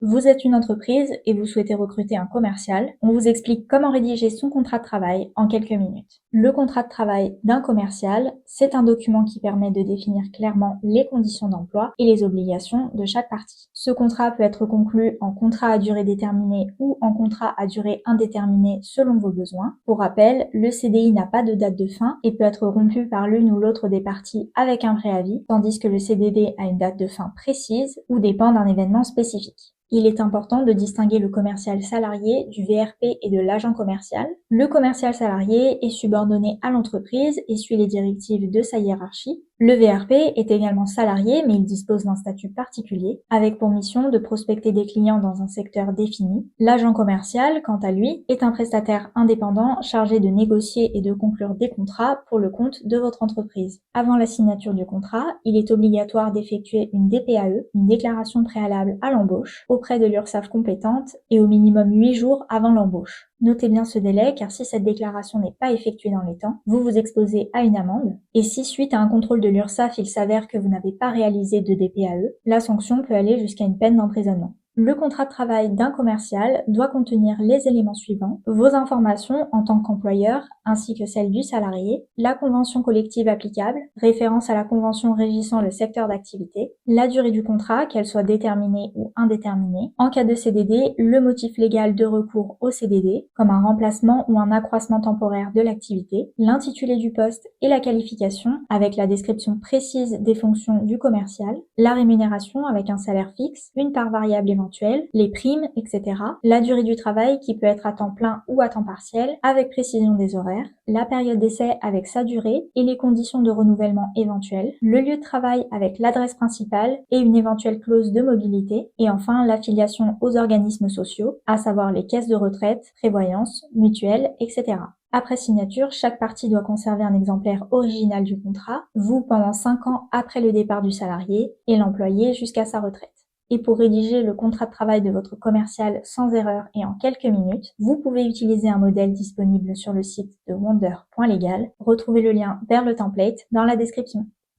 Vous êtes une entreprise et vous souhaitez recruter un commercial. On vous explique comment rédiger son contrat de travail en quelques minutes. Le contrat de travail d'un commercial, c'est un document qui permet de définir clairement les conditions d'emploi et les obligations de chaque partie. Ce contrat peut être conclu en contrat à durée déterminée ou en contrat à durée indéterminée selon vos besoins. Pour rappel, le CDI n'a pas de date de fin et peut être rompu par l'une ou l'autre des parties avec un préavis, tandis que le CDD a une date de fin précise ou dépend d'un événement spécifique. Il est important de distinguer le commercial salarié du VRP et de l'agent commercial. Le commercial salarié est subordonné à l'entreprise et suit les directives de sa hiérarchie. Le VRP est également salarié, mais il dispose d'un statut particulier, avec pour mission de prospecter des clients dans un secteur défini. L'agent commercial, quant à lui, est un prestataire indépendant chargé de négocier et de conclure des contrats pour le compte de votre entreprise. Avant la signature du contrat, il est obligatoire d'effectuer une DPAE, une déclaration préalable à l'embauche, auprès de l'URSSAF compétente et au minimum 8 jours avant l'embauche. Notez bien ce délai car si cette déclaration n'est pas effectuée dans les temps, vous vous exposez à une amende. Et si suite à un contrôle de l'URSSAF, il s'avère que vous n'avez pas réalisé de DPAE, la sanction peut aller jusqu'à une peine d'emprisonnement. Le contrat de travail d'un commercial doit contenir les éléments suivants: vos informations en tant qu'employeur ainsi que celles du salarié, la convention collective applicable, référence à la convention régissant le secteur d'activité, la durée du contrat, qu'elle soit déterminée ou indéterminée. En cas de CDD, le motif légal de recours au CDD, comme un remplacement ou un accroissement temporaire de l'activité, l'intitulé du poste et la qualification, avec la description précise des fonctions du commercial, la rémunération avec un salaire fixe, une part variable éventuelle, les primes, etc., la durée du travail qui peut être à temps plein ou à temps partiel, avec précision des horaires, la période d'essai avec sa durée et les conditions de renouvellement éventuelles, le lieu de travail avec l'adresse principale et une éventuelle clause de mobilité, et enfin l'affiliation aux organismes sociaux, à savoir les caisses de retraite, prévoyance, mutuelles, etc. Après signature, chaque partie doit conserver un exemplaire original du contrat, vous pendant 5 ans après le départ du salarié et l'employé jusqu'à sa retraite. Et pour rédiger le contrat de travail de votre commercial sans erreur et en quelques minutes, vous pouvez utiliser un modèle disponible sur le site de wonder.legal. Retrouvez le lien vers le template dans la description.